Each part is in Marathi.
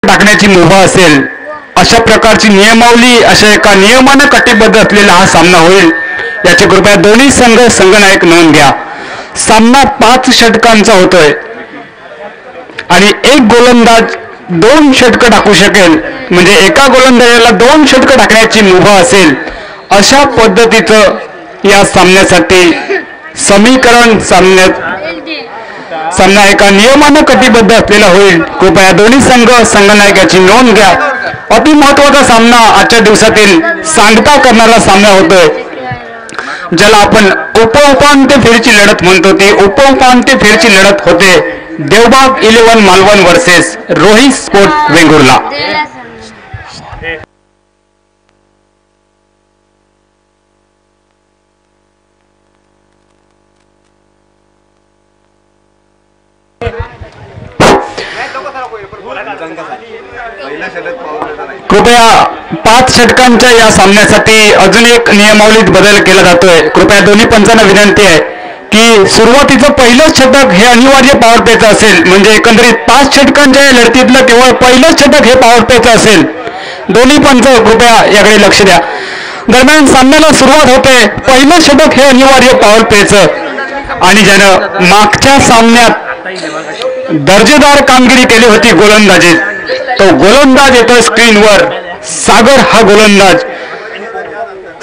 टाकण्याची मुभा असेल अशा प्रकारची नियमावली अशा एका नियमानं कटिबद्ध असलेला हा सामना होईल याची कृपया दोन्ही संघनायक नोंद घ्या. सामना 5 षटकांचा होतोय आणि एक गोलंदाज 2 षटकं टाकू शकेल. म्हणजे एका गोलंदाजाला 2 षटकं टाकण्याची मुभा असेल अशा पद्धतीचं या सामन्यासाठी समीकरण सामना एका नियमानं कटिबद्ध असलेला होईल. कृपया दोन्ही संघनायकाची नोंद घ्या. अति महत्वाचा सामना आजच्या दिवसातील सांगता करणारा सामना होतोय ज्याला आपण उपउपांत्य फेरीची लढत म्हणतो. ती उपउपांत्य फेरीची लढत होते देवबाग 11 मालवण वर्सेस रोहित स्पोर्ट वेंगुर्ला. कृपया 5 षटकांच्या या सामन्यासाठी अजून एक नियमावलीत बदल केला जातोय. कृपया दोन्ही पंचांना विनंती आहे की सुरुवातीचं पहिलंच षटक हे अनिवार्य पॉवर प्लेचं असेल. म्हणजे एकंदरीत 5 षटकांच्या या लढतीतलं केवळ पहिलंच षटक हे पॉवर प्लेचं असेल. दोन्ही पंच कृपया याकडे लक्ष द्या. दरम्यान सामन्याला सुरुवात होते. पहिलं षटक हे अनिवार्य पॉवर प्लेचं आणि ज्यानं मागच्या सामन्यात दर्जेदार कामगिरी केली होती गोलंदाजीत तो गोलंदाज येतोय स्क्रीनवर. सागर हा गोलंदाज.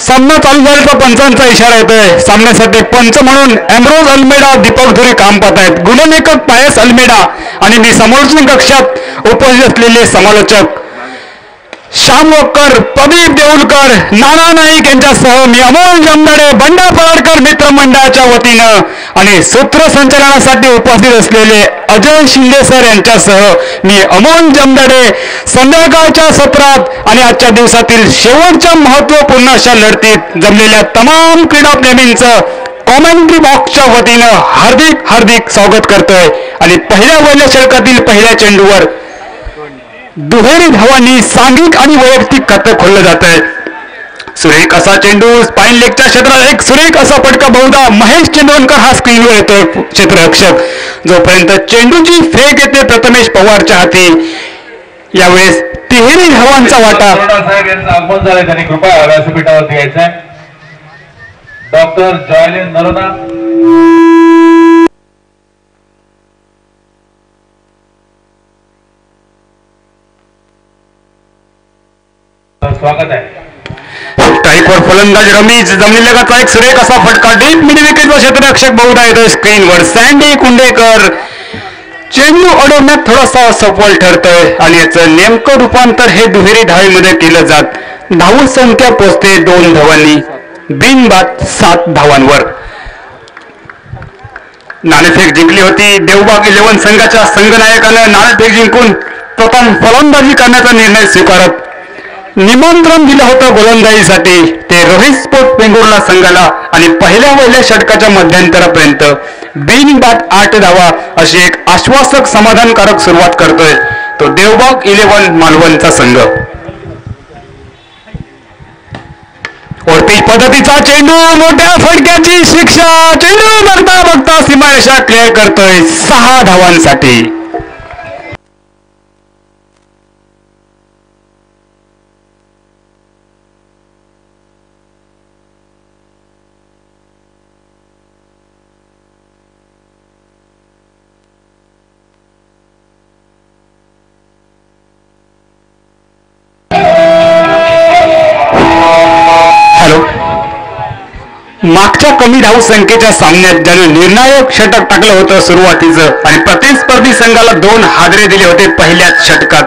सामना चालू झाल्याचा पंचांचा इशारा येतोय. सामन्यासाठी पंच म्हणून एम्ब्रोज अल्मेडा दीपक धुरी काम पाहत आहेत. गुणलेखक पायस अल्मेडा आणि मी समालोचन कक्षात उपस्थित असलेले समालोचक श्याम वक्कर, प्रदीप देऊलकर, नाना नाईक यांच्यासह मी अमोल जमदाडे बंडा पराडकर मित्रमंडळाच्या वतीनं आणि सूत्रसंचालनासाठी उपस्थित असलेले अजय शिंदे सर यांच्यासह मी अमोल जमदाडे संध्याकाळच्या सत्रात आणि आजच्या दिवसातील शेवटच्या महत्त्वपूर्ण अशा लढतीत जमलेल्या तमाम क्रीडाप्रेमींचं कॉमेंट्री बॉक्सच्या वतीनं हार्दिक हार्दिक स्वागत करतोय. आणि पहिल्या वैल्य षटकातील पहिल्या चेंडूवर दुहेरी धावांनी सांघिक आणि वैयक्तिक खातं खोललं जात आहे. सुरेख असा चेंडू स्पाईन लेगच्या क्षेत्रात एक सुरेख असा फटका बहुधा महेश चंदवनकर हा स्क्रीनवर येतोय क्षेत्ररक्षक. जोपर्यंत चेंडूची फेक येते प्रथमेश पवारच्या हाती. यावेळेस तिहेरी धावांचा वाटा आगमन झालंय. त्यांनी कृपया व्यासपीठावरती यायचंय. डॉक्टर जॉयलिन नरोना स्वागत आहे. स्ट्राईकवर फलंदाज रमीज जमलेल्याचा एक सुरेख असा फटका डीप मिड विकेटवर क्षेत्ररक्षक बहुधा येतोय स्क्रीनवर. सँडी कुंडेकर. चेंडू अडवण्यात थोडासा सफल ठरतोय आणि याचं नेमकं रूपांतर हे दुहेरी धावेमध्ये केलं जात. धाव संख्या पोचते 2 धावांनी. बिनबाद 7 धावांवर. नाणेफेक जिंकली होती. देवबाग 11 संघाच्या संघनायकानं नाणेफेक जिंकून प्रथम फलंदाजी करण्याचा निर्णय स्वीकारत निमंत्रण दिलं होतं गोलंदाजीसाठी. ते रोहित स्पोर्ट वेंगुर्ला संघाला आणि पहिल्या वहिल्या षटकाच्या मध्यंतरापर्यंत बिनबाद 8 धावा अशी एक आश्वासक समाधानकारक सुरुवात करतोय तो देवबाग 11 मालवणचा संघ. ओरपीच पद्धतीचा चेंडू मोठ्या फटक्याची शिक्षा. चेंडू बघता बघता सीमारेषा क्लिअर करतोय 6 धावांसाठी. मागच्या कमी धाव संख्येच्या सामन्यात ज्यानं निर्णायक षटक टाकलं होतं सुरुवातीचं आणि प्रतिस्पर्धी संघाला 2 हादरे दिले होते पहिल्याच षटकात.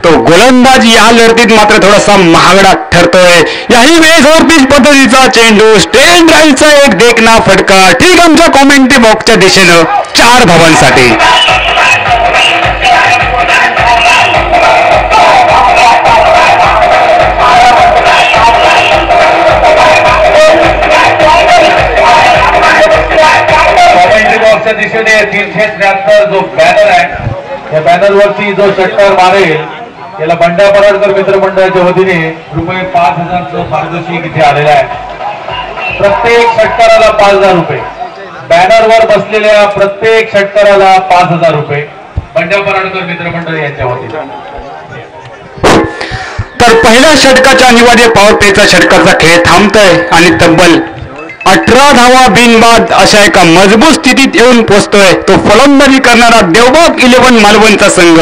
तो गोलंदाज या लढतीत मात्र थोडासा महागडा ठरतोय. याही वेळेस ओव्हरपिच पद्धतीचा चेंडू स्ट्रेट ड्राईव्हचा एक देखना फटका ठीक आमच्या कॉमेंट्री बॉक्सच्या दिशेनं 4 धावांसाठी. दिशेने 373 जो बॅनर आहे त्या बॅनरवरती जो षटकार मारेल याला बंड्या पराडकर मित्रमंडळाच्या वतीने रुपये 5,000चं पारितोषिक इथे आलेलं आहे. प्रत्येक षटकाराला 5,000 रुपये. बॅनरवर बसलेल्या प्रत्येक षटकाराला 5,000 रुपये बंड्या पराडकर मित्रमंडळ यांच्या वतीने. पहिल्या षटकाच्या अनिवार्य पॉवर प्लेचा षटकाचा खेळ थांबतोय आणि तब्बल 18 धावा बिनबाद अशा एका मजबूत स्थितीत येऊन पोहोचतोय तो फलंदाजी करणारा देवबाग 11 मालवणचा संघ.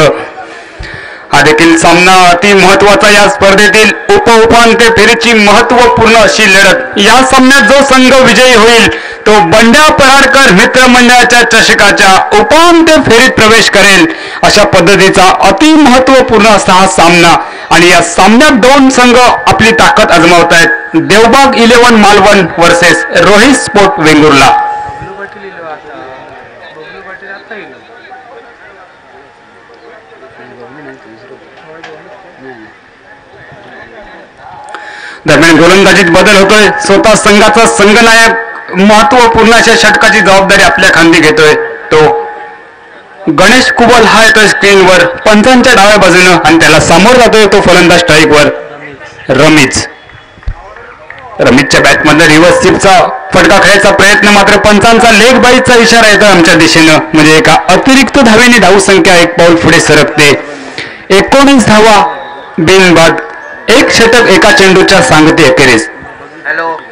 हा देखील सामना अति महत्वाचा या स्पर्धेतील उपांत्य फेरीची महत्वपूर्ण अशी लढत. या सामन्यात जो संघ विजयी होईल तो बंड्या पराडकर मित्रमंडळाच्या चषकाच्या उपांत्य फेरीत प्रवेश करेल अशा पद्धतीचा अति महत्वपूर्ण असा हा सामना. आणि या सामन्यात दोन संघ आपली ताकद आजमावत आहेत. Devbag 11 Malvan versus Rohit sport Vengurla. दरम्यान गोलंदाजीत बदल होतोय. स्वतः संघाचा संघनायक महत्वपूर्ण अशा षटकाची जबाबदारी आपल्या खांदी घेतोय. तो गणेश कुबल हा येतोय स्क्रीनवर पंचांच्या डाव्या बाजूनं आणि त्याला समोर जातोय तो फलंदाज स्ट्राईकवर रमीजच्या बॅटमधनं रिव्हर्स स्वीपचा फटका खेळायचा प्रयत्न, मात्र पंचांचा लेग बाईचा इशारा येतोय आमच्या दिशेनं. म्हणजे एका अतिरिक्त धावेने धावसंख्या एक पाऊल पुढे सरकते. 19 धावा बिनबाद, एक षटक एका चेंडूच्या सांगते अखेरीस.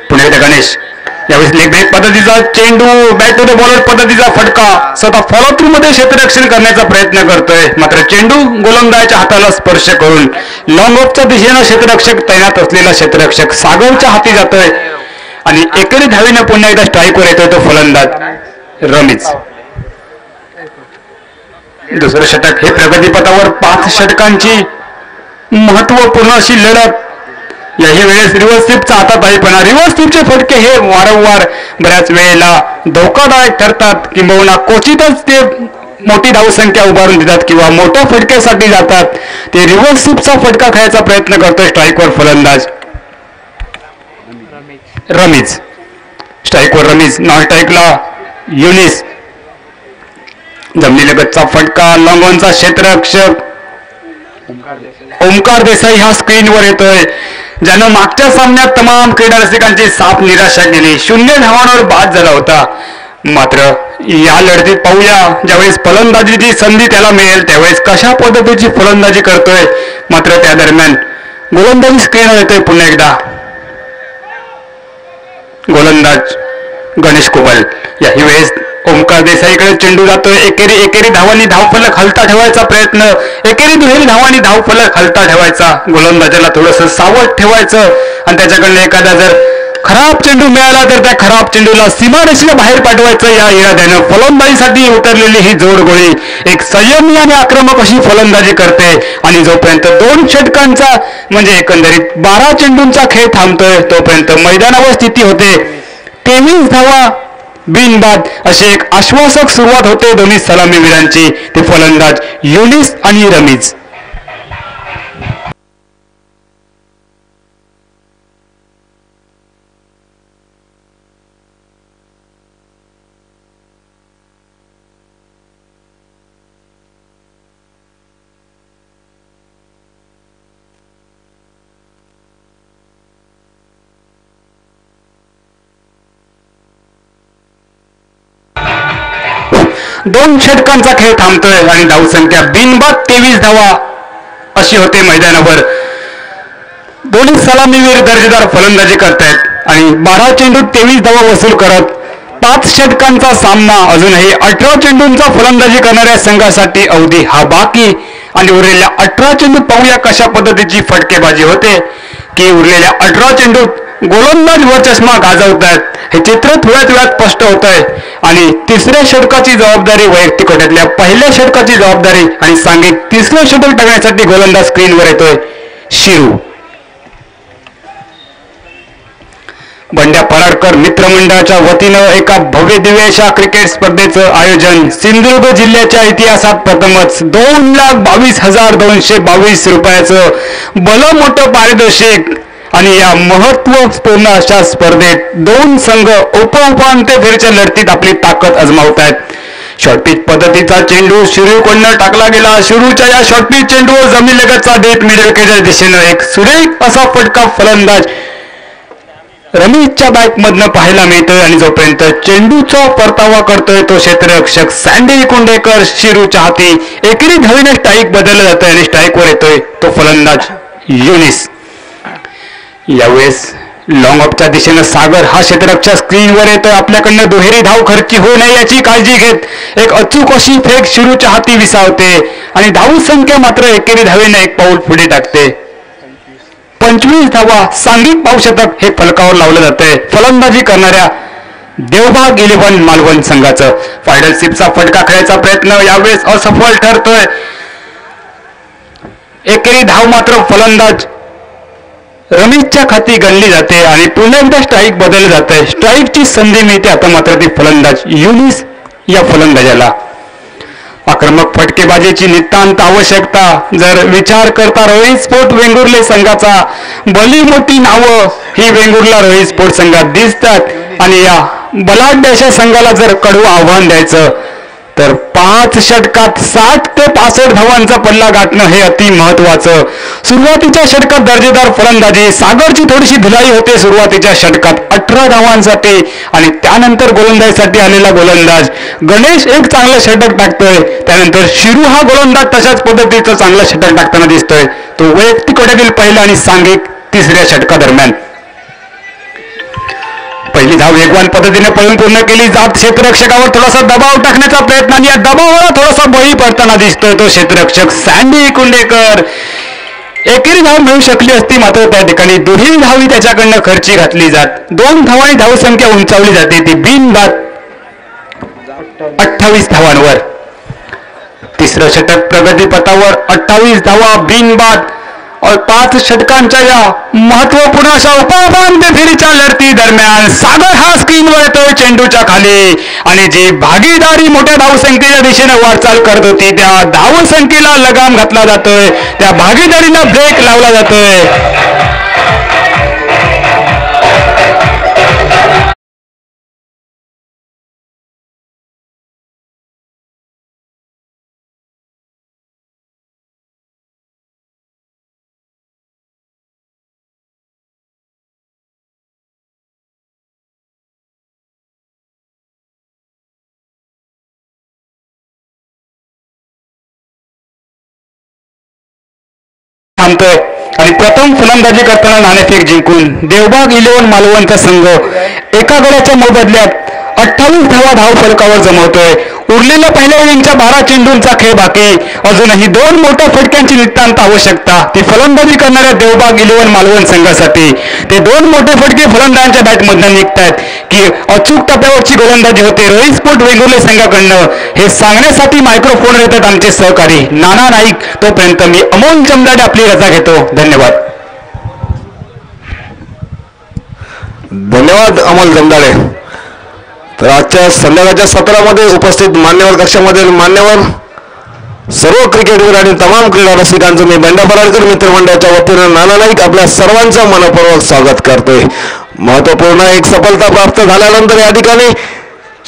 पुन्हा एकदा गणेश यावेळेस लेग ब्रेक पद्धतीचा चेंडू, बॅट टू द बॉलर पद्धतीचा फटका, स्वतः फॉलो थ्रू मध्ये क्षेत्ररक्षण करण्याचा प्रयत्न करतोय, मात्र चेंडू गोलंदाजाच्या हाताला स्पर्श करून लॉंग ऑफच्या दिशेनं क्षेत्ररक्षक तैनात असलेला क्षेत्ररक्षक सागरच्या हाती जातोय आणि एकेरी धावेनं पुन्हा एकदा स्ट्राईकवर येतोय तो फलंदाज रमीज. दुसरं षटक हे प्रगतीपथावर 5 षटकांची महत्वपूर्ण अशी लढत. याही वेळेस रिव्हर्स स्वीपचा हातात आहे, पण रिव्हर्स स्वीपचे फटके हे वारंवार बऱ्याच वेळेला धोकादायक ठरतात किंवा क्वचितच ते मोठी धावसंख्या उभारून देतात किंवा मोठ्या फटक्यासाठी जातात. ते रिव्हर्स स्वीपचा फटका खेळायचा प्रयत्न करतोय स्ट्राईकवर फलंदाज रमीज. स्ट्राईकवर रमीज, नॉन स्ट्राईकला युनिस. जमिनीलगतचा फटका, लॉंग ऑनचा क्षेत्ररक्षक ओमकार देसाई हा स्क्रीनवर येतोय, ज्यानं मागच्या सामन्यात तमाम क्रीडा रसिकांची साफ निराशा केली. 0 धावांवर बाद झाला होता. मात्र या लढतीत पाहूया, ज्यावेळेस फलंदाजीची संधी त्याला मिळेल त्यावेळेस कशा पद्धतीची फलंदाजी करतोय. मात्र त्या दरम्यान गोलंदाजी स्क्रीनवर येतोय पुन्हा एकदा गोलंदाज गणेश कुबल. याही वेळेस ओमकार देसाईकडे चेंडू जातोय. एकेरी धावांनी धावफलक हलता ठेवायचा प्रयत्न, एकेरी दुहेरी धावांनी धावफलक हलता ठेवायचा. गोलंदाजाला थोडंसं सावध ठेवायचं आणि त्याच्याकडनं एखादा जर खराब चेंडू मिळाला तर त्या खराब चेंडूला सीमारेषेला बाहेर पाठवायचं या इराद्यानं फलंदाजीसाठी उतरलेली ही जोडगोळी एक संयमी आणि आक्रमक अशी फलंदाजी करते. आणि जोपर्यंत 2 षटकांचा म्हणजे एकंदरीत 12 चेंडूंचा खेळ थांबतोय तोपर्यंत मैदानावर स्थिती होते 23 धावा बिनबाद अशी एक आश्वासक सुरुवात होते दोन्ही सलामीवीरांची. ते फलंदाज युनिस आणि रमीज. दोन षटकांचा खेळ थांबतोय आणि धावसंख्या बिनबाद 23 धावा अशी होते मैदानावर. दोन्ही सलामीवीर दर्जेदार फलंदाजी करतायत आणि 12 चेंडूत 23 धावा वसूल करत 5 षटकांचा सामना. अजूनही 18 चेंडूंचा फलंदाजी करणाऱ्या संघासाठी अवधी हा बाकी. आणि उरलेल्या 18 चेंडूत पाहूया कशा पद्धतीची फटकेबाजी होते की उरलेल्या 18 चेंडूत गोलंदाज वर चष्मा गाजवतायत. हे चित्र थोड्याच वेळात स्पष्ट होत आहे. आणि तिसऱ्या षटकाची जबाबदारी वैयक्तिक कोट्यातल्या पहिल्या षटकाची जबाबदारी आणि सांघिक तिसरं षटक टाकण्यासाठी गोलंदाज स्क्रीनवर येतोय शिरू. बंड्या पराडकर मित्रमंडळाच्या वतीनं एका भव्य दिव्य अशा क्रिकेट स्पर्धेचं आयोजन सिंधुदुर्ग जिल्ह्याच्या इतिहासात प्रथमच 2,22,222 रुपयाचं भलं मोठं पारितोषिक. आणि या महत्वपूर्ण अशा स्पर्धेत 2 संघ उपांत्य फेरीच्या लढतीत आपली ताकद आजमावत आहेत. शॉर्टपिच पद्धतीचा चेंडू शिरूकडनं टाकला गेला. शिरूच्या या शॉर्टपिच चेंडूवर जमिनीलगतचा डेट मिडल विकेटच्या दिशेनं एक सुरेख असा फटका फलंदाज रमीजच्या बॅटमधनं पाहायला मिळतोय. आणि जोपर्यंत चेंडूचा परतावा करतोय तो क्षेत्ररक्षक सँडी कुंडेकर शिरूच्या हाती एकेरी धावेने स्ट्राईक बदलला जातोय आणि स्ट्राईकवर येतोय तो फलंदाज युनिस. यावेळेस लॉंग ऑफच्या दिशेनं सागर हा क्षेत्ररक्षक स्क्रीनवर येतोय. आपल्याकडनं दुहेरी धाव खर्ची होऊ नये याची काळजी घेत एक अचूक अशी फेक शिरूच्या हाती विसावते आणि धाव संख्या मात्र एकेरी धावेनं एक पाऊल पुढे टाकते. 25 धावा सांघिक पावशतक हे फलकावर लावलं जातंय फलंदाजी करणाऱ्या देवबाग 11 मालवण संघाचं. फायनल सिपचा फटका खेळायचा प्रयत्न यावेळेस असफल ठरतोय. एकेरी धाव मात्र फलंदाज रमेशच्या खाती गणली जाते आणि पुन्हा एकदा स्ट्राईक बदलली जाते. स्ट्राईकची संधी मिळते आता मात्र ती फलंदाज युनिस या फलंदाजाला. आक्रमक फटकेबाजीची नितांत आवश्यकता जर विचार करता रोहित स्पोर्ट वेंगुर्ले संघाचा भली मोठी नावं ही वेंगुर्ला रोहित स्पोर्ट संघात दिसतात आणि या बलाढ्य अशा संघाला जर कडवं आव्हान द्यायचं तर 5 षटकात 60 ते 65 धावांचा पल्ला गाठणं हे अति महत्वाचं. सुरुवातीच्या षटकात दर्जेदार फलंदाजी सागरची थोडीशी ढिलाई होते. सुरुवातीच्या षटकात 18 धावांसाठी आणि त्यानंतर गोलंदाजीसाठी आलेला गोलंदाज गणेश एक चांगलं षटक टाकतोय. त्यानंतर शिरू हा गोलंदाज तशाच पद्धतीचं चांगलं षटक टाकताना दिसतोय. तो वैयक्तिक गटातील पहिला आणि सांघिक तिसऱ्या षटकादरम्यान. पहिली धाव वेगवान पद्धतीने पळून पूर्ण केली जात. क्षेत्ररक्षकावर थोडासा दबाव टाकण्याचा प्रयत्न आणि या दबावाला थोडासा बळी पडताना दिसतोय तो क्षेत्ररक्षक सँडी कुंडेकर. एकेरी धाव मिळू शकली असती मात्र त्या ठिकाणी दुहेरी धावी त्याच्याकडनं खर्ची घातली जात. 2 धावांनी धावसंख्या उंचावली जाते ती बिनबाद 28 धावांवर. तिसरं षटक प्रगतीपथावर 28 धावा बिनबाद 5 षटकांच्या या महत्वपूर्ण अशा उपांत्य फेरीच्या लढती दरम्यान सागर हा स्क्रीनवर येतोय चेंडूच्या खाली आणि जी भागीदारी मोठ्या धावसंख्येच्या दिशेने वाटचाल करत होती त्या धावसंख्येला लगाम घातला जातोय. त्या भागीदारीला ब्रेक लावला जातोय. थांबतोय आणि प्रथम फलंदाजी करताना नाणेफेक जिंकून देवबाग 11 मालवणचा संघ एका गड्याच्या मोबदल्यात 28 धावा धाव फलकावर जमवतोय. उरलेल्या पहिल्या इनिंगच्या 12 चेंडूंचा खेळ बाकी. अजूनही 2 मोठ्या फटक्यांची नितांत आवश्यकता ती फलंदाजी करणाऱ्या देवबाग 11 मालवण संघासाठी. ते 2 मोठे फटके फलंदाजांच्या बॅटमधून निघतात की अचूक टप्प्यावरची गोलंदाजी होते रोहित स्पोर्ट वेंगुर्ले संघाकडनं. हे सांगण्यासाठी मायक्रोफोन येतात आमचे सहकारी नाना नाईक. तोपर्यंत मी अमोल जमदाडे आपली रजा घेतो. धन्यवाद. धन्यवाद अमोल जमदाडे. तर आजच्या संध्याकाळच्या सत्रामध्ये उपस्थित मान्यवर कक्षामधील मान्यवर सर्व क्रिकेटवीर आणि तमाम क्रीडा रसिकांचं मी बंडा पराडकर मित्रमंडळाच्या वतीनं नाना नाईक आपल्या सर्वांचं मनपूर्वक स्वागत करतोय. महत्वपूर्ण एक सफलता प्राप्त झाल्यानंतर या ठिकाणी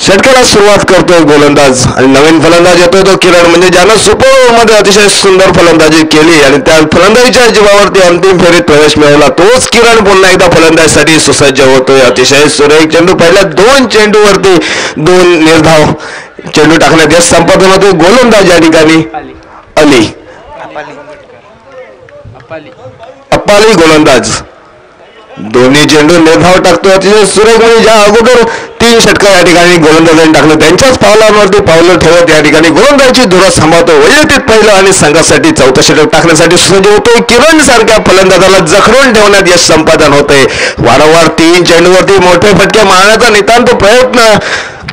षटकाला सुरुवात करतोय गोलंदाज आणि नवीन फलंदाज येतोय तो किरण म्हणजे ज्यानं सुपर ओव्हरमध्ये अतिशय सुंदर फलंदाजी केली आणि त्या फलंदाजीच्या जीवावरती अंतिम फेरीत प्रवेश मिळवला. तोच किरण पुन्हा एकदा फलंदाजीसाठी सुसज्ज होतोय. अतिशय सुरेख चेंडू पहिल्या 2 चेंडूवरती 2 निर्धाव चेंडू टाकण्यात यश संपादन होते. गोलंदाज या ठिकाणी अली अप्पाली गोलंदाज दोन्ही चेंडू निर्धाव टाकतो. अतिशय सुरेख म्हणजे ज्या अगोदर 3 षटकं या ठिकाणी गोलंदाजांनी टाकलं त्यांच्याच पावलांवरती पावलं ठेवत या ठिकाणी गोलंदाजीची धुरा सांभाळतो. वैयक्तिक पहिलं आणि संघासाठी 4थं षटक टाकण्यासाठी सुसज्ज होतोय. किरण सारख्या फलंदाजाला जखडून ठेवण्यात यश संपादन होते. वारंवार 3 चेंडूवरती मोठे फटके मारण्याचा नितांत प्रयत्न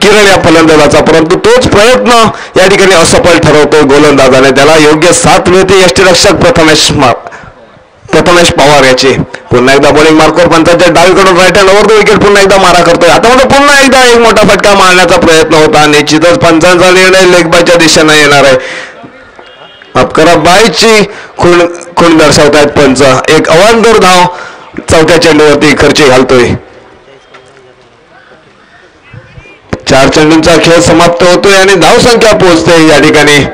किरण या फलंदाजाचा परंतु तोच प्रयत्न या ठिकाणी असफल ठरवतोय गोलंदाजाने. त्याला योग्य साथ मिळते यष्टीरक्षक प्रथमेश पवार याची. पुन्हा एकदा बॉलिंग मार्कवर पंचाच्या डावीकडून right hand over the wicket पुन्हा एकदा मारा करतोय. आता मध्ये पुन्हा एकदा एक मोठा फटका मारण्याचा प्रयत्न होता. निश्चितच पंचांचा निर्णय लेग बायच्या दिशेने येणार आहे. अपकरा बायची खूण दर्शवतायत पंच. एक अवांतर धाव 4थ्या चेंडूवरती खर्ची घालतोय. 4 चेंडूंचा खेळ समाप्त होतोय आणि धावसंख्या पोहोचते या ठिकाणी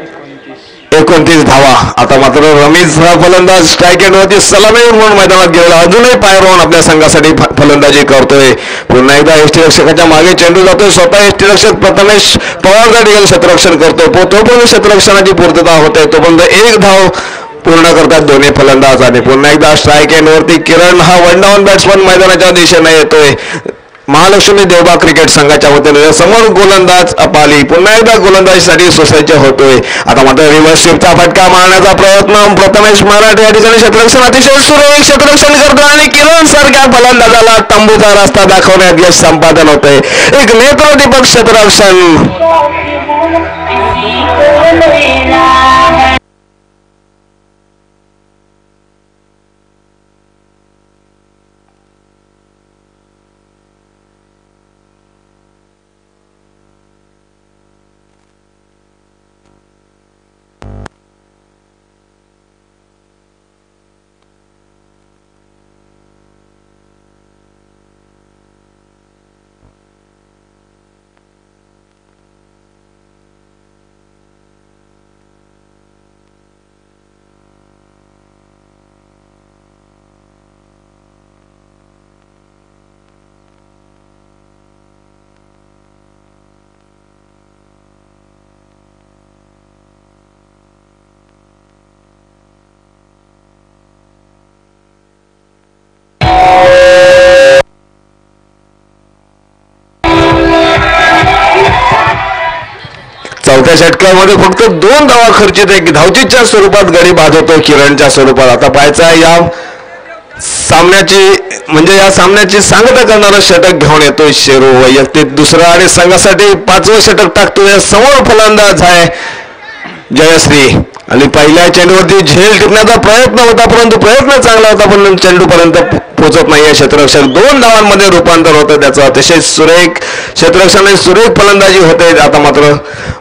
29 धावा. आता मात्र रमेश हा फलंदाज स्ट्राईक एंडवरती सलामी म्हणून मैदानात गेलेला अजूनही पाय रोवून आपल्या संघासाठी फलंदाजी करतोय. पुन्हा एकदा यष्टीरक्षकाच्या मागे चेंडू जातोय. स्वतः यष्टीरक्षक प्रथमेश पवार त्या ठिकाणी क्षेत्ररक्षण करतोय. तोपर्यंत क्षेत्ररक्षणाची पूर्तता होते तोपर्यंत 1 धाव पूर्ण करतात दोन्ही फलंदाज. आणि पुन्हा एकदा स्ट्राईक एंड वरती किरण हा 1 डाऊन बॅट्समन मैदानाच्या दिशेने येतोय. महालक्ष्मी देवबा क्रिकेट संघाच्या वतीने समोर गोलंदाज अपाली पुन्हा एकदा गोलंदाजीसाठी सुसज्ज होतोय. आता मात्र रिव्हर्स स्वीपचा फटका मारण्याचा प्रयत्न प्रथमेश मराठे या ठिकाणी क्षेत्ररक्षण अतिशय सुरेख क्षेत्ररक्षण करतो आणि किरण सारख्या फलंदाजाला तंबूचा रस्ता दाखवण्यात यश संपादन होतंय. एक नेत्रदीपक क्षेत्ररक्षण. चौथ्या षटकामध्ये फक्त 2 धावा खर्चित आहे. धावचीच्या स्वरूपात गडी बाद होतो किरणच्या स्वरूपात. आता पाहायचा या सामन्याची म्हणजे या सामन्याची सांगता करणारा षटक घेऊन येतोय शेरू. वैयक्तिक दुसरा आणि संघासाठी 5वं षटक टाकतोय. समोर फलंदाज आहे जयश्री आणि पहिल्या चेंडूवरती झेल टिकण्याचा प्रयत्न होता परंतु प्रयत्न चांगला होता पण चेंडूपर्यंत पोहोचत नाहीये क्षेत्ररक्षक. 2 धावांमध्ये रूपांतर होतं त्याचं. अतिशय सुरेख क्षेत्ररक्षण आणि सुरेख फलंदाजी होते. आता मात्र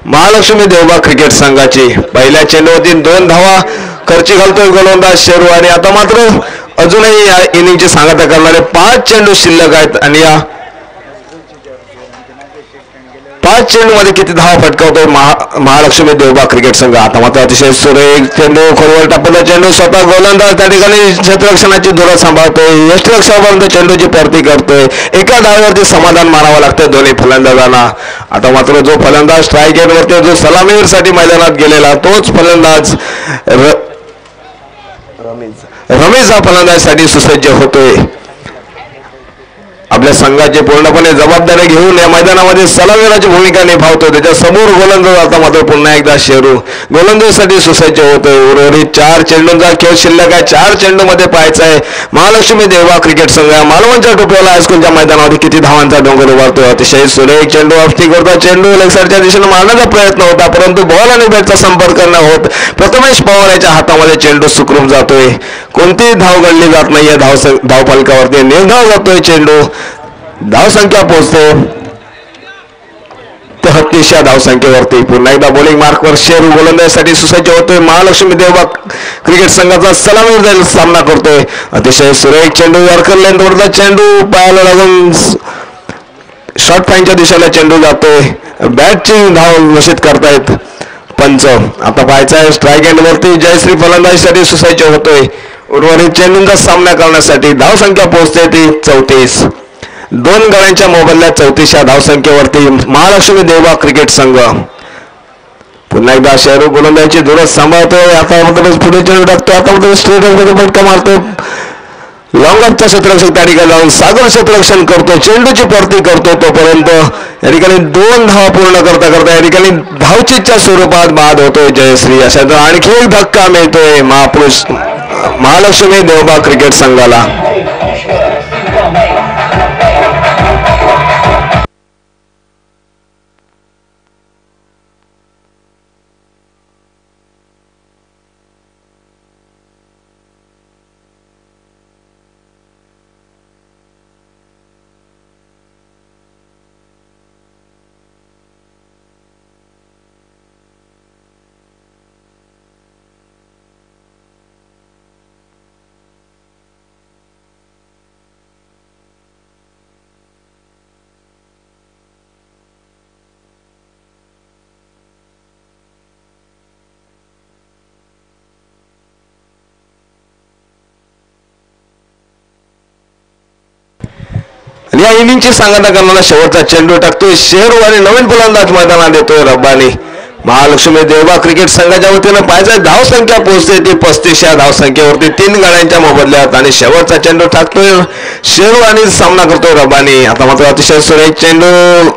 महालक्ष्मी देवबा क्रिकेट संघाची पहिल्या चेंडूवरती 2 धावा खर्ची घालतोय गोलंदाज शेरू. आणि आता मात्र अजूनही या इनिंगची सांगता करणारे 5 चेंडू शिल्लक आहेत आणि या 5 चेंडूमध्ये किती धावा फटकावतोय महालक्ष्मी देवबा क्रिकेट संघ. आता मात्र अतिशय सुरेख चेंडू खोलवर टाकला चेंडू स्वतः गोलंदाज त्या ठिकाणी क्षेत्ररक्षणाची धुरा सांभाळतोय. यष्टिरक्षणापर्यंत चेंडूची परती करतोय. एका धावेवरती समाधान मानावं लागतं दोन्ही फलंदाजांना. आता मात्र जो फलंदाज स्ट्राईक एंडवरती जो सलामीसाठी मैदानात गेलेला तोच फलंदाज रमेश हा फलंदाजीसाठी सुसज्ज होतोय. आपल्या संघाची पूर्णपणे जबाबदारी घेऊन या मैदानामध्ये सलामीराची भूमिका निभावतो. त्याच्या समोर गोलंदाज आता मात्र पुन्हा एकदा शेरू गोलंदाजीसाठी सुसज्ज होतोय. उर्वरित 4 चेंडूंचा खेळ शिल्लक आहे. 4 चेंडूमध्ये पाहायचा आहे महालक्ष्मी देवबा क्रिकेट संघ मालवणच्या टोपीवाला हायस्कूलच्या मैदानावरती किती धावांचा डोंगर उभारतोय. अतिशय सुरेख चेंडू ऑफस्टिकवरचा चेंडू लेगसाईडच्या दिशेने मारण्याचा प्रयत्न होता परंतु बॉल आणि बॅटचा संपर्क न होत प्रथमेश पवार याच्या हातामध्ये चेंडू सुखरूप जातोय. कोणतीही धाव गणली जात नाहीये. धावफलकावरती निर्धाव जातोय चेंडू. धावसंख्या पोहोचते 33 या धावसंख्येवरती. पुन्हा एकदा बॉलिंग मार्कवर शेरू गोलंदाजीसाठी सुसज्ज होतोय. महालक्ष्मी देवबा क्रिकेट संघाचा सलामी सामना करतोय. अतिशय सुरेख चेंडू यॉर्कर लेंथवरचा चेंडू पायाला लागून शॉर्ट फाईनच्या दिशेला चेंडू जातोय. बॅटची धाव घोषित करतायत पंच. आता पाहायचा आहे स्ट्राईक एंडवरती जयश्री फलंदाजीसाठी सुसज्ज होतोय. उर्वरित चेंडूंचा सामना करण्यासाठी धावसंख्या पोहोचते ती 34. 2 गड्यांच्या मोबदल्यात 34 या धावसंख्येवरती महालक्ष्मी देवबा क्रिकेट संघ. पुन्हा एकदा शेरू गोलंदाजीची धुरच सांभाळतोय. आता पुढे चेंडू टाकतोय. आता स्ट्रेट फटका मारतोय. लॉंग ऑफचा क्षेत्ररक्षक त्या ठिकाणी जाऊन सागर क्षेत्ररक्षण करतो. चेंडूची परती करतो. तोपर्यंत या ठिकाणी 2 धावा पूर्ण करता करता या ठिकाणी धावचीच्या स्वरूपात बाद होतोय जयश्री. अशा आणखी एक धक्का मिळतोय महापुरुष महालक्ष्मी देवबा क्रिकेट संघाला. या इनिंगची सांगता करणारा शेवटचा चेंडू टाकतोय शेरू आणि नवीन फलंदाज मैदानात येतोय रब्बानी. महालक्ष्मी देवबा क्रिकेट संघाच्या वतीनं पाहायचं धाव संख्या पोहोचते ती 35 या धाव संख्येवरती 3 गाड्यांच्या मोबदल्यात आणि शेवटचा चेंडू टाकतोय शेरू आणि सामना करतोय रबानी. आता मात्र अतिशय सुरेख चेंडू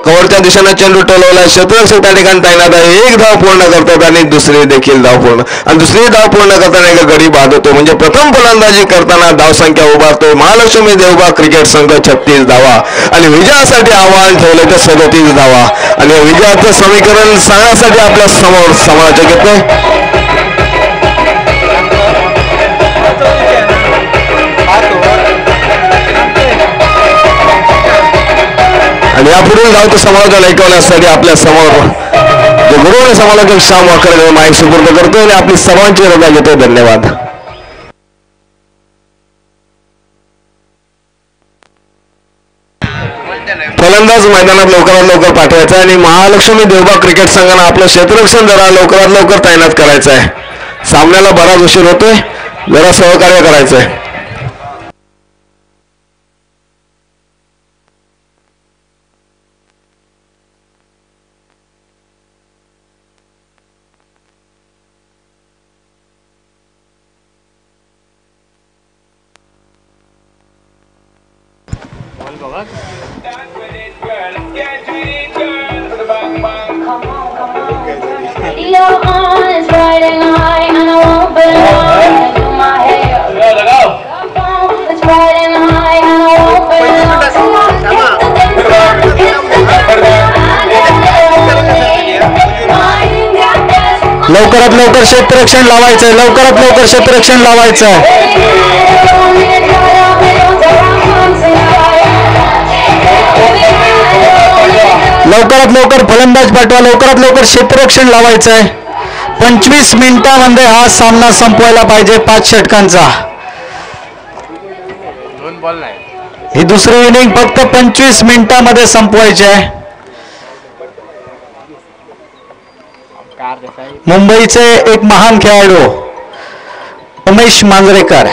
कव्हरच्या दिशेनं चेंडू टोलवला क्षेत्ररक्षक त्या ठिकाणी तैनात आहे. एक धाव पूर्ण करतात आणि दुसरी देखील धाव पूर्ण आणि दुसरी धाव पूर्ण करताना एक गडी बाद होतो. म्हणजे प्रथम फलंदाजी करताना धाव संख्या उभारतो महालक्ष्मी देवबा क्रिकेट संघ 36 धावा आणि विजयासाठी आव्हान ठेवलं ते 37 धावा आणि विजयाचं समीकरण सांगण्यासाठी आपल्या समोर समालोचक येतोय. आणि यापुढील धावतं समालोचन ऐकवण्यासाठी आपल्या समोर जे गुरु आणि समालोचक श्याम वाकर माईक सुपूर्द करतो आणि आपली सर्वांची रजा घेतो. धन्यवाद. फलंदाज मैदानात लवकरात लवकर पाठवायचा आणि महालक्ष्मी देवबा क्रिकेट संघानं आपलं क्षेत्ररक्षण जरा लवकरात लवकर तैनात करायचं आहे. सामन्याला बराच उशीर होतोय, जरा सहकार्य करायचंय. लवकरात लवकर क्षेत्ररक्षण लावायचंय, लवकरात लवकर क्षेत्ररक्षण लावायचंय. लवकरात लवकर फलंदाज पाठवा, लवकरात लवकर क्षेत्ररक्षण लावायचंय. 25 मिनिटांमध्ये हा सामना संपवायला पाहिजे 5 षटकांचा. ही दुसरी इनिंग फक्त 25 मिनिटांमध्ये संपवायची आहे. मुंबईचे एक महान खेळाडू उमेश मांजरेकर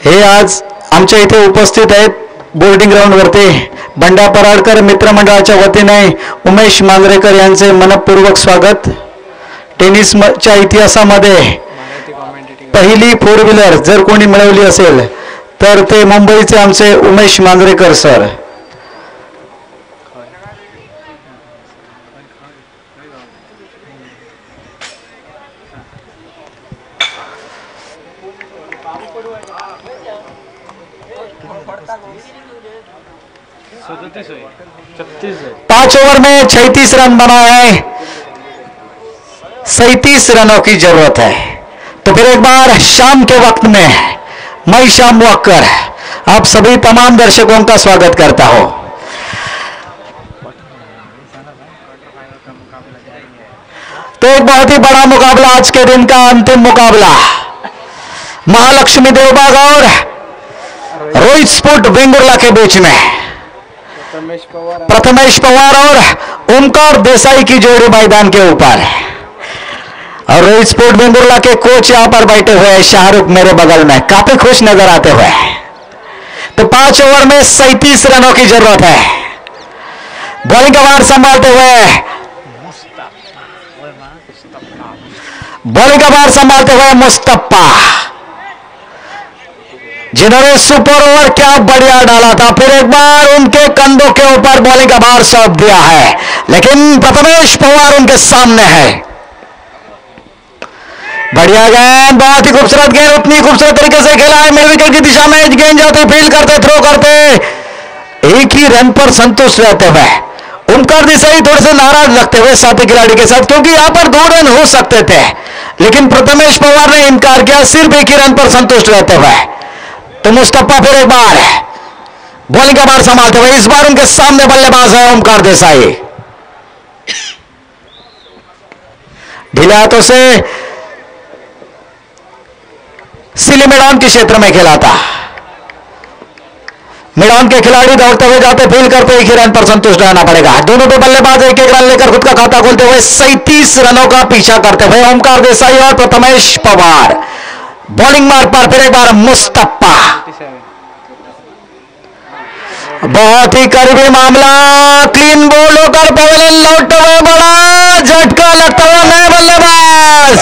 हे आज आमच्या इथे उपस्थित आहेत. बोर्डिंग ग्राउंड वरती बंडा पराडकर मित्रमंडळाच्या वतीने उमेश मांजरेकर यांचे मनपूर्वक स्वागत. टेनिसच्या इतिहासामध्ये पहिली 4 व्हीलर जर कोणी मिळवली असेल तर ते मुंबईचे आमचे उमेश मांजरेकर सर. पांच ओवर में 36 रन बनाए हैं, 37 रनों की जरूरत है. तो फिर एक बार शाम के वक्त में मैं श्याम वाकर आप सभी तमाम दर्शकों का स्वागत करता हूं. तो एक बहुत ही बड़ा मुकाबला, आज के दिन का अंतिम मुकाबला महालक्ष्मी देवबाग और रोहित स्पोर्ट वेंगुर्ला के बीच में प्रथमेश पवार और ओमकार देसाई की जोड़ी मैदान के ऊपर. और रोहित स्पोर्ट वेंगुर्ला के कोच यहां पर बैठे हुए हैं शाहरुख मेरे बगल में, काफी खुश नजर आते हुए. तो 5 ओवर में 37 रनों की जरूरत है. बॉलिंग का भार संभालते हुए मुस्तफा जिन्होंने सुपर ओवर क्या बढ़िया डाला था. फिर एक बार उनके कंधों के ऊपर बॉलिंग का भार सौंप दिया है, लेकिन प्रथमेश पवार उनके सामने है. बढ़िया गेंद, बहुत ही खूबसूरत गेंद, उतनी खूबसूरत तरीके से खेला है. मिड विकेट की दिशा में गेंद जाते, फील्ड करते, थ्रो करते, एक ही रन पर संतुष्ट रहते हुए ओमकार देसाई थोड़े से नाराज लगते हुए साथी खिलाड़ी के साथ, क्योंकि यहां पर 2 रन हो सकते थे, लेकिन प्रथमेश पवार ने इनकार किया, सिर्फ एक ही रन पर संतुष्ट रहते हुए. तो मुस्तफा फिर एक बार बॉलिंग का भार संभालते हुए, इस बार उनके सामने बल्लेबाज है ओमकार देसाई. ढीले हाथों से सिली मैदान के क्षेत्र में खेला था. मैदान के खिलाड़ी दौड़ते हुए जाते, फील्ड करते, एक ही रन पर संतुष्ट रहना पड़ेगा. दोनों तो बल्लेबाज एक रन लेकर खुद का खाता खोलते हुए 37 रनों का पीछा करते हुए ओमकार देसाई और प्रथमेश पवार. बॉलिंग मार्ग पर फिर एक बार मुस्तफा, बहुत ही करीबी मामला, क्लीन बोल्ड होकर पवेलियन लौटते हुए बड़ा झटका लगता हुआ नए बल्लेबाज।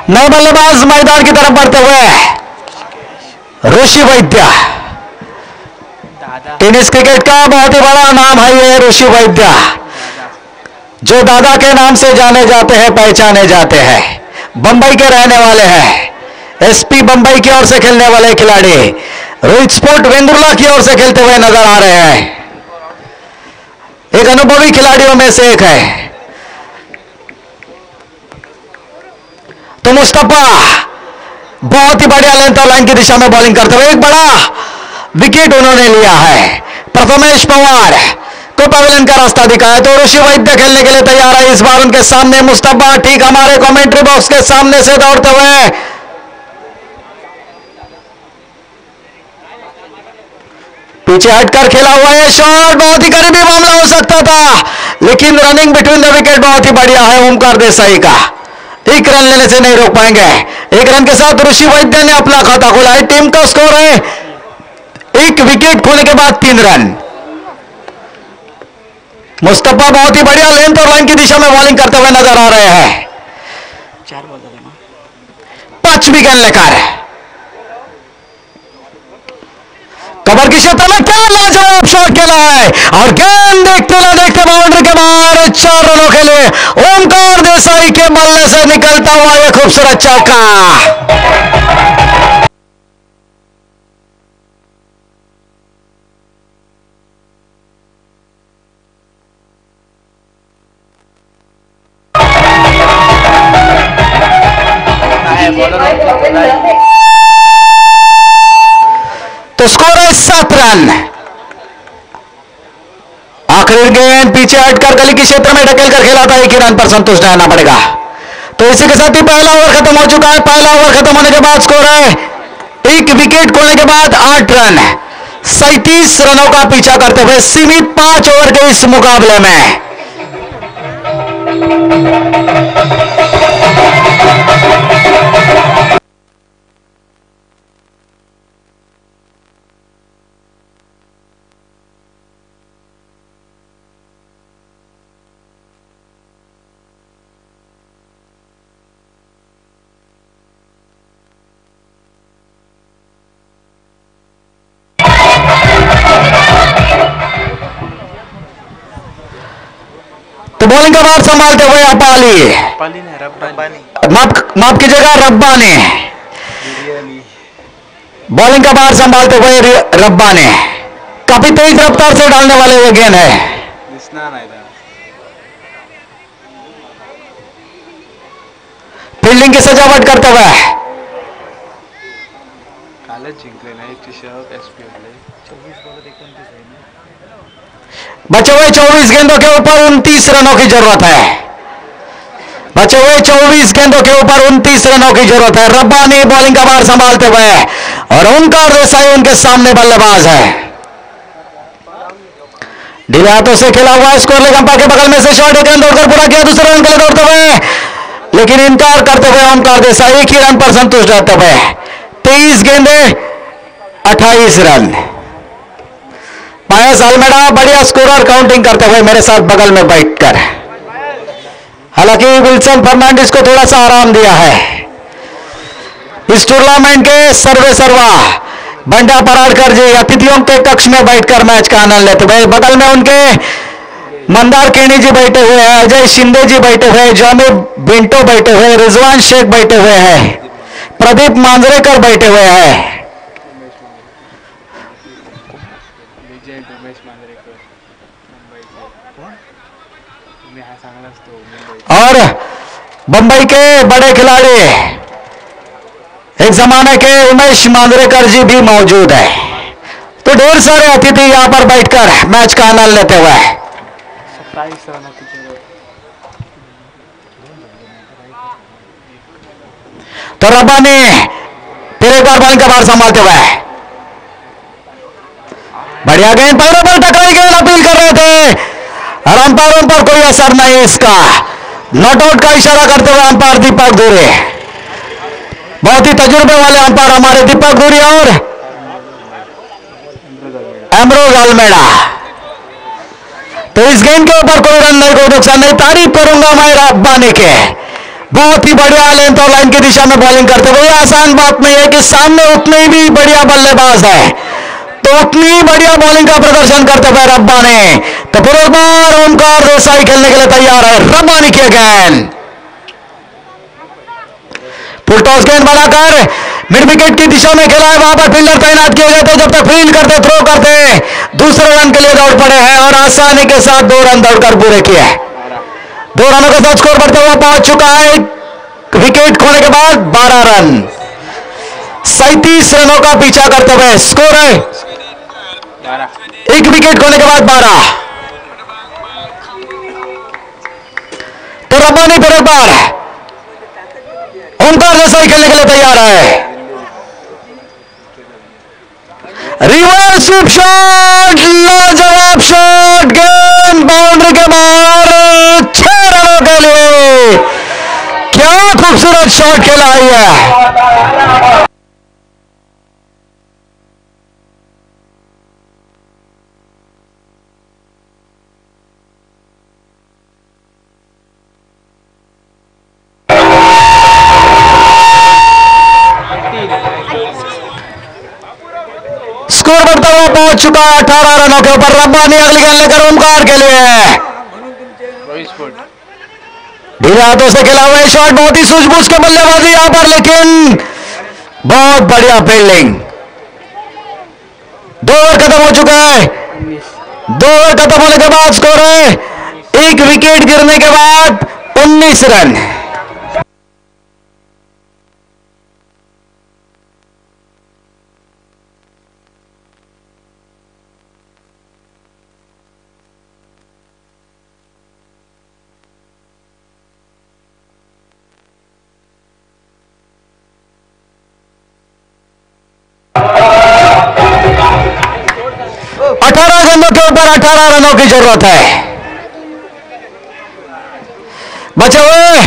नए बल्लेबाज मैदान की तरफ बढ़ते हुए ऋषि वैद्य। टेनिस क्रिकेट का बहुत ही बड़ा नाम है ये ऋषि वैद्य, जो दादा के नाम से जाने जाते हैं, पहचाने जाते हैं। बंबई के रहने वाले हैं। एसपी बंबई की ओर से खेलने वाले खिलाड़ी रोहित स्पोर्ट वेंगुर्ला की ओर से खेलते हुए नजर आ रहे हैं। एक अनुभवी खिलाड़ियों में से एक है। तो मुस्तफा बहुत ही बढ़िया लेंथ और लाइन की दिशा में बॉलिंग करते हुए एक बड़ा विकेट उन्होंने लिया है। प्रथमेश पवार को पवेलियन का रास्ता दिखाया तो ऋषि वैद्य खेलने के लिए तैयार है। इस बार उनके सामने मुस्तफा ठीक हमारे कमेंट्री बॉक्स के सामने से दौड़ते हुए पीछे हटकर खेला हुआ है। शॉट बहुत ही करीबी मामला हो सकता था, लेकिन रनिंग बिटवीन द विकेट बहुत ही बढ़िया है ओमकार देसाई का। एक रन लेने से नहीं रोक पाएंगे। एक रन के साथ ऋषि वैद्य ने अपना खाता खोला है। टीम का स्कोर है एक विकेट खोने के बाद 3 रन। मुस्तफा बहुत ही बढ़िया लेंथ और लाइन की दिशा में बॉलिंग करते हुए नजर आ रहे हैं। 5वीं गेंद लेकर कवर की क्षेत्र में क्या लाजवाब शॉट खेला है और गेंद देखते ना देखते बाउंड्री के बाहर 4 रनों के लिए ओमकार देसाई के मल्ले से निकलता हुआ यह खूबसूरत चौका। तो स्कोर है 7 रन। आखिरी गेंद पीछे हटकर गली के क्षेत्र में ढकेल कर खेला था। 1 ही रन पर संतुष्ट रहना पड़ेगा। तो इसी के साथ ही पहला ओवर खत्म हो चुका है। पहला ओवर खत्म होने के बाद स्कोर है 1 विकेट खोने के बाद 8 रन। 37 रनों का पीछा करते हुए सीमित 5 ओवर के इस मुकाबले में तो बॉलिंग का भार संभालते हुए माफ कीजिएगा रब्बानी। बॉलिंग का भार संभालते हुए रब्बा ने काफी तेज रफ्तार से डालने वाले ये गेंद है। फील्डिंग की सजावट करते हुए बचे हुए 24 गेंदों के ऊपर 29 रनों की जरूरत है। बचे हुए 24 गेंदों के ऊपर 29 रनों की जरूरत है। रब्बानी बॉलिंग का भार संभालते हुए और ओमकार देसाई उनके सामने बल्लेबाज है। ढीले हाथों से खेला हुआ स्कोर लेग अंपायर के बगल में से शॉट एक रन दौड़कर पूरा किया। दूसरे रन के लिए दौड़ते हुए लेकिन इनकार करते हुए ओमकार देसाई 1 ही रन पर संतुष्ट रहते हुए 23 गेंदे 28 रन। पायस अल्मेडा बढ़िया स्कोरर काउंटिंग करते हुए मेरे साथ बगल में बैठकर, हालांकि विल्सन फर्नांडिस को थोड़ा सा आराम दिया है। इस टूर्नामेंट के सर्वे सर्वा बंडा पराड़कर जी अतिथियों के कक्ष में बैठकर मैच का आनंद लेते हुए, बगल में उनके मंदार केणी जी बैठे हुए हैं, अजय शिंदे जी बैठे हुए हैं, जॉनी बिंटो बैठे हुए, रिजवान शेख बैठे हुए हैं, प्रदीप मांजरेकर बैठे हुए हैं और बंबई के बड़े खिलाड़ी एक जमाने के उमेश मांजरेकर जी भी मौजूद है। तो ढेर सारे अतिथि यहां पर बैठकर मैच का आनंद लेते हुए। तो रब्बानी फिर एक बार बॉलिंग का बार संभालते हुए बढ़िया गेंद पैरों पर टकराई गेंद अपील कर रहे थे और अंपायरों पर कोई असर नहीं इसका। नॉट आउट का इशारा करते हुए अंपायर दीपक धूरी, बहुत ही तजुर्बे वाले अंपायर हमारे दीपक धूरी और एमरोज अल्मेडा। तो इस गेंद के ऊपर कोई रन नहीं, कोई नुकसान नहीं। तारीफ करूंगा मैं रब्बानी के, बहुत ही बढ़िया लेंथ और लाइन की दिशा में बॉलिंग करते हुए। आसान बात नहीं है कि सामने उतने भी बढ़िया बल्लेबाज है तो उतनी बढ़िया बॉलिंग का प्रदर्शन करते हुए रब्बानी। तो फिर एक बार ओमकार देसाई खेलने के लिए तैयार है। रब्बानी की गेंद फुल टॉस गेंद बनाकर मिड विकेट की दिशा में खेला है। वहां पर फील्डर तैनात किए गए थे, जब तक फील्ड करते थ्रो करते दूसरे रन के लिए दौड़ पड़े हैं और आसानी के साथ 2 रन दौड़कर पूरे किए। 2 रनों के साथ स्कोर बढ़ते हुए पहुंच चुका है। विकेट खोने के बाद 12 रन, 37 रनों का पीछा करते हुए स्कोर है 1 विकेट खोने के बाद 12। तो रब्बानी फिर एक बार ओमकार देसाई खेलने के लिए तैयार है। रिवर्स स्वीप शॉट, लाजवाब शॉट, गेंद बाउंड्री के बाहर 6 रनों के लिए। क्या खूबसूरत शॉट खेला है। स्कोर बढ़ता हुआ पहुंच चुका है 18 रनों के ऊपर। रब्बानी अगली गेंद लेकर ओमकार के लिए धीरे हाथों से खेला हुआ शॉट, बहुत ही सूझबूझ के बल्लेबाजी यहां पर, लेकिन बहुत बढ़िया फील्डिंग। 2 ओवर खत्म हो चुका है। 2 ओवर खत्म होने के बाद स्कोर है 1 विकेट गिरने के बाद 19 रन। गेंदों के ऊपर 18 रनों की जरूरत है। बचे हुए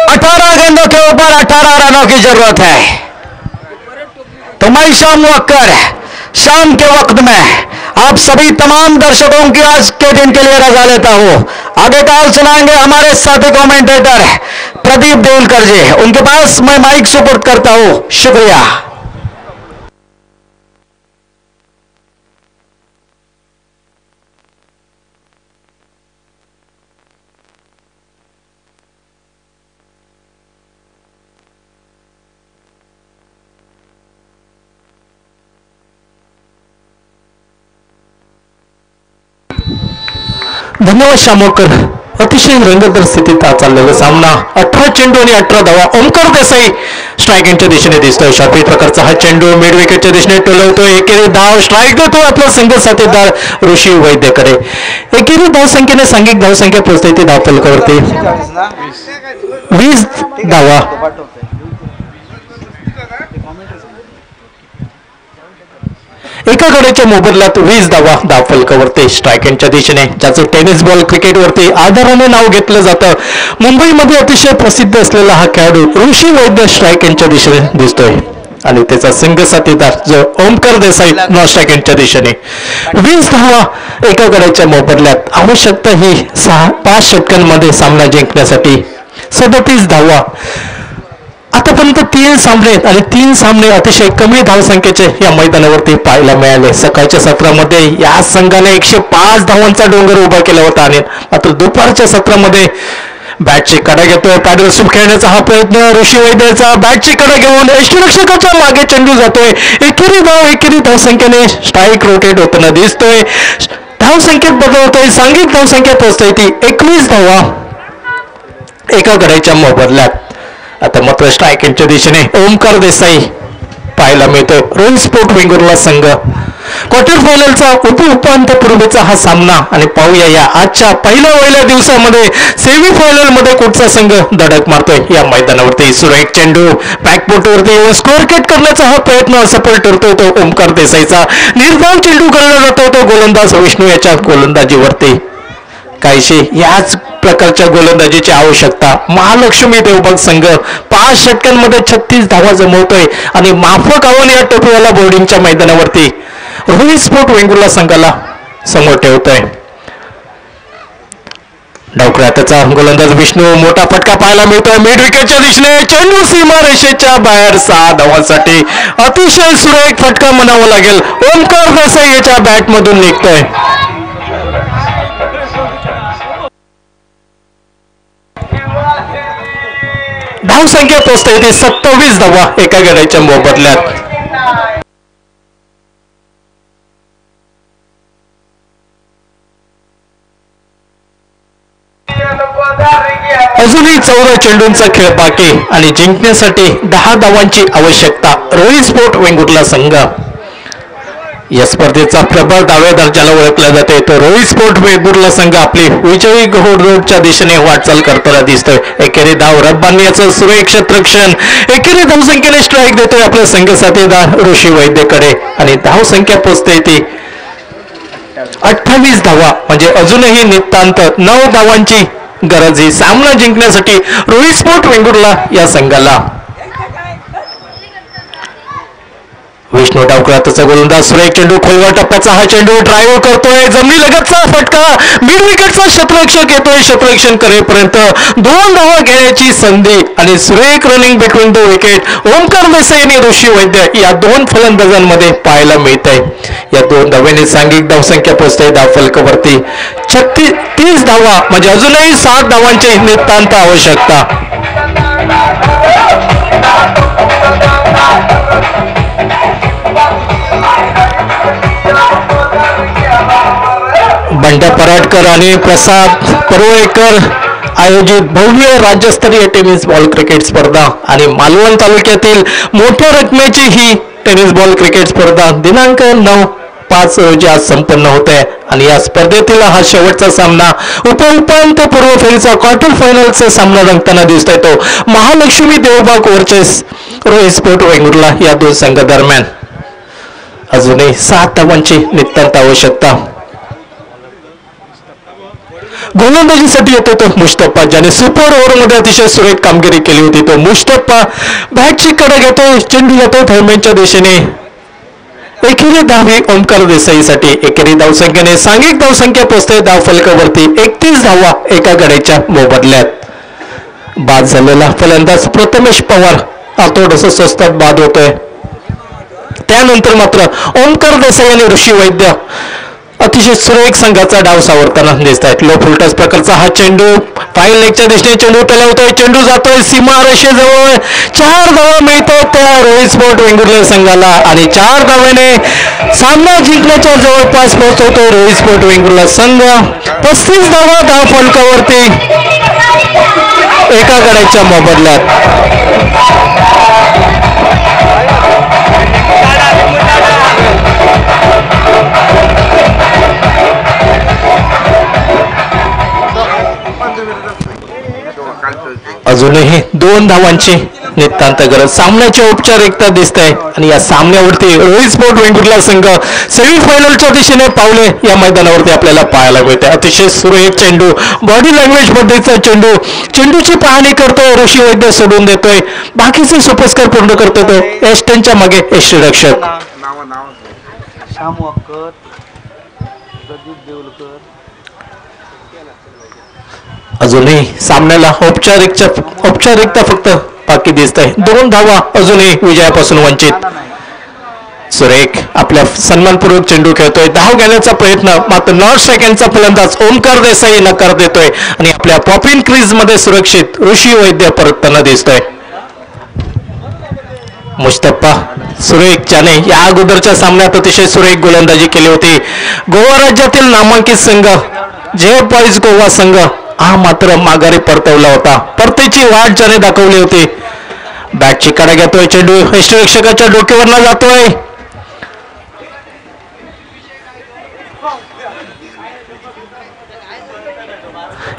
18 गेंदों के ऊपर 18 रनों की जरूरत है। तो मैं शाम मुअक्कर शाम के वक्त में आप सभी तमाम दर्शकों की आज के दिन के लिए रजा लेता हूं। आगे कॉल सुनाएंगे हमारे साथी कमेंटेटर प्रदीप देवलकर जी, उनके पास मैं माइक सुपुर्द करता हूं। शुक्रिया। धन्यवाद शामोकर. अतिशय रंगतदार स्थितीत हा चाललेला सामना 18 चेंडू आणि 18 धावा. ओमकार देसाई स्ट्रायकिंगच्या दिशेने दिसतोय. शॉर्टपिच प्रकारचा हा चेंडू मिड विकेटच्या दिशेने टोलवतोय. एकेरी धाव स्ट्राईक देतोय आपला संघ साथीदार ऋषी वैद्यकडे. एकेरी धाव संख्येने सांघिक धाव संख्या पोहोचते ती धाव फलकावरती 20 धावा. एका गड्याच्या मोबदल्यात 20 धावा धाव फलकावरती स्ट्रायकच्या दिशेने, ज्याचं टेनिस बॉल क्रिकेटवरती आदराने नाव घेतलं जातं. मुंबईमध्ये अतिशय प्रसिद्ध असलेला हा खेळाडू ऋषी वैद्य स्ट्रायकच्या दिशेने दिसतोय आणि त्याचा संघ साथीदार जो ओमकार देसाई नॉन स्ट्रायकच्या दिशेने. 20 धावा एका गड्याच्या मोबदल्यात. आवश्यकता ही 5 षटकांमध्ये सामना जिंकण्यासाठी 37 धावा. आतापर्यंत 3 सामने आणि 3 सामने अतिशय कमी धावसंख्येचे या मैदानावरती पाहायला मिळाले. सकाळच्या सत्रामध्ये या संघाने 105 धावांचा डोंगर उभा केला होता आणि मात्र दुपारच्या सत्रामध्ये बॅटची कडा घेतोय. पॅडल स्वीप खेळण्याचा हा प्रयत्न ऋषी वैद्यचा. बॅटची कडा घेऊन यष्टीरक्षकाच्या मागे चेंडू जातोय. एकेरी धावसंख्येने स्ट्राईक रोटेट होताना दिसतोय. धावसंख्येत बदल होतोय. सांघिक धावसंख्या पोहोचतोय ती 21 धावा. एका गड्याच्या मोबदल्यात आता मात्र स्ट्रायकिंगच्या दिशेने ओमकार देसाई पाहायला मिळतोय. रोहित स्पोर्ट वेंगुर्ला संघ क्वार्टर फायनलचा उपांत्यपूर्वीचा हा सामना आणि पाहूया या आजच्या पहिल्या दिवसामध्ये सेमी फायनल मध्ये कुठचा संघ धडक मारतोय. या मैदानावरती सुरेख चेंडू बॅकपोर्टवरती स्कोअर केट करण्याचा हा प्रयत्न असफल ठरतोय तो ओमकार देसाईचा. निर्धाव चेंडू करला जातोय तो गोलंदाज विष्णू याच्या गोलंदाजीवरती. काहीशी याच प्रकारच्या गोलंदाजीची आवश्यकता महालक्ष्मी देवबाग संघ 5 षटकांमध्ये 36 धावा जमवतोय आणि माफक आव्हान या टोपीवाला बोर्डिंगच्या मैदानावरती रोहित स्पोर्ट वेंगुर्ला संघाला समोर ठेवतोय. डावखळ्या त्याचा गोलंदाज विष्णू मोठा फटका पाहायला मिळतोय मिड विकेटच्या दिशेने. चेंडू सीमा रेषेच्या बाहेर 6 धावांसाठी अतिशय सुरेख फटका म्हणावा लागेल. ओमकार देसाई याच्या बॅटमधून निघतोय. धावसंख्या पोचते ती 27 धावा एका गड्याच्या मोबदल्यात. अजूनही 14 चेंडूंचा खेळ बाकी आणि जिंकण्यासाठी 10 धावांची आवश्यकता. रोहित स्पोर्ट वेंगुर्ला संघ या स्पर्धेचा प्रबळ दावेदार ज्याला ओळखला जाते तो रोहित स्पोर्ट वेंगुर्ला संघ आपली विजयी घोड रोडच्या दिशेने वाटचाल करताना दिसतोय. एकेरी धाव रब्बानी याचं सुरेख क्षेत्ररक्षण. एकेरी धावसंख्येने स्ट्राईक देतोय आपले संघ साथीदार ऋषी वैद्यकडे आणि धावसंख्या पोचते ती 28 धावा म्हणजे अजूनही नितांत 9 धावांची गरज ही सामना जिंकण्यासाठी रोहित स्पोर्ट वेंगुर्ला या संघाला. विष्णू डावखळा त्याचा गोलंदाज सुरेख चेंडू खोलवर टप्प्याचा हा चेंडू ड्राईव्ह करतोय. जमिनीलगतचा फटका मिड विकेटचा क्षेत्ररक्षक येतोय. क्षेत्ररक्षण करेपर्यंत 2 धावा घेण्याची संधी आणि सुरेख running between the wicket Omkar Desai आणि ऋषी वैद्य या 2 फलंदाजांमध्ये पाहायला मिळत आहे. या 2 धाव्यांनी सांघिक धावसंख्या पोहोचते धावफलकावरती 30 धावा म्हणजे अजूनही 7 धावांची नितांत आवश्यकता. बंड्या पराडकर आणि प्रसाद परुळेकर आयोजित भव्य राज्यस्तरीय टेनिस बॉल क्रिकेट स्पर्धा आणि मालवण तालुक्यातील मोठ्या रकमेची ही टेनिस बॉल क्रिकेट स्पर्धा दिनांक 9/5 रोजी आज संपन्न होत आहे आणि या स्पर्धेतील हा शेवटचा सामना उपांत्यपूर्व फेरीचा क्वार्टर फायनलचा सामना रंगताना दिसतोय तो महालक्ष्मी देवबाग वर्सेस रोहित स्पोर्ट वेंगुर्ला या 2 संघादरम्यान. अजूनही 7 धावांची नितांत आवश्यकता. गोलंदाजीसाठी येतो तो मुस्तफा ज्याने सुपर ओव्हरमध्ये अतिशय सुरेख कामगिरी केली होती. तो मुस्तफा बॅटची कडे घेतोय. चेंडू जातो थर्मेनच्या दिशेने. एकेरी धावी ओमकार देसाईसाठी. एकेरी धावसंख्येने सांघिक धावसंख्या पोचते धावफलकावरती 31 धावा एका गड्याच्या मोबदल्यात. बाद झालेला फलंदाज प्रथमेश पवार थोडंसं स्वस्तात बाद होतोय. त्यानंतर मात्र ओमकार देसाई आणि ऋषी वैद्य अतिशय सुरेख संघाचा डाव सावरताना दिसत आहेत. लो फुलटॉस प्रकारचा हा चेंडू फाईल लेगच्या दिशेने चेंडू टोलावतोय. चेंडू जातोय सीमा रेषेजवळ. 4 धावा मिळतात त्या रोहित स्पोर्ट वेंगुर्ला संघाला आणि 4 धाव्याने सामना जिंकण्याच्या जवळपास पोहोचवतो रोहित स्पोर्ट वेंगुर्ला संघ. 35 धावा धाव फलकावरती एका गड्याच्या मोबदल्यात. अजूनही 2 धावांची नितांत गरज. सामन्याची औपचारिकता दिसते आणि या सामन्यावरती रोहित स्पोर्ट वेंगुर्ला संघ सेमीफायनलच्या दिशेने पावले या मैदानावरती आपल्याला पाहायला मिळते. अतिशय सुरेख चेंडू बॉडी लँग्वेज पद्धतीचा चेंडू. चेंडूची पाहणी करतोय ऋषी वैद्य सोडून देतोय. बाकीचे सोपस्कार पूर्ण करतोय तो एस्टनच्या मागे यष्टीरक्षक. अजूनही सामन्याला औपचारिकता फक्त बाकी दिसत आहे. 2 धावा अजूनही विजयापासून वंचित. सुरेख आपल्या सन्मानपूर्वक चेंडू खेळतोय. धाव घेण्याचा प्रयत्न मात्र नॉर्थ सेकंडचा फलंदाज ओमकार देसाई नकार देतोय आणि आपल्या पॉपिन क्रीज मध्ये सुरक्षित ऋषी वैद्य परतताना दिसतोय. मुस्तफा सुरेख ज्याने या अगोदरच्या सामन्यात अतिशय सुरेख गोलंदाजी केली होती. गोवा राज्यातील नामांकित संघ जे बॉईज गोवा संघ हा मात्र माघारी परतवला होता. परतीची वाट ज्याने दाखवली होती. बॅटची कडा घेतोय, चेंडू यष्टिरक्षकाच्या डोक्यावरला जातोय.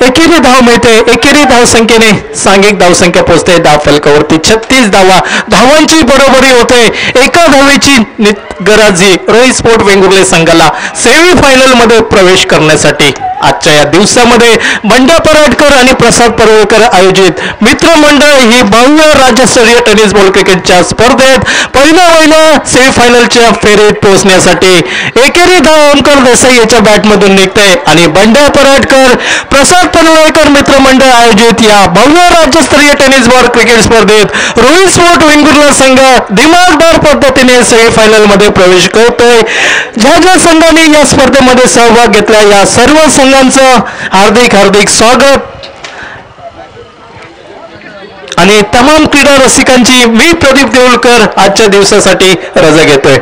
एकेरी धाव मिळते. एकेरी धावसंख्येने सांघिक धावसंख्या पोहोचते धाव फलकावरती 36 धावा. धावांची बरोबरी होते. एका धावेची गरज रोहित स्पोर्ट वेंगुर्ले संघाला सेमीफायनल मध्ये प्रवेश करण्यासाठी. आजच्या या दिवसामध्ये बंड्या पराडकर आणि प्रसाद परुळेकर आयोजित मित्रमंडळ ही भव्य राज्यस्तरीय टेनिस बॉल क्रिकेटच्या स्पर्धेत पहिल्या सेमीफायनलच्या फेरीत पोहोचण्यासाठी एकेरी धाव ओमकार देसाई याच्या बॅटमधून निघते आणि बंड्या पराडकर प्रसाद परुळेकर मित्रमंडळ आयोजित या भव्य राज्यस्तरीय टेनिस बॉल क्रिकेट स्पर्धेत रोहित स्पोर्ट वेंगुर्ला संघ दिमागदार पद्धतीने सेमीफायनल मध्ये प्रवेश करतोय. ज्या संघाने या स्पर्धेमध्ये सहभाग घेतला या सर्व संघांचं हार्दिक हार्दिक स्वागत आणि तमाम क्रीडा रसिकांची मी प्रदीप देऊळकर आजच्या दिवसासाठी रजा घेतोय.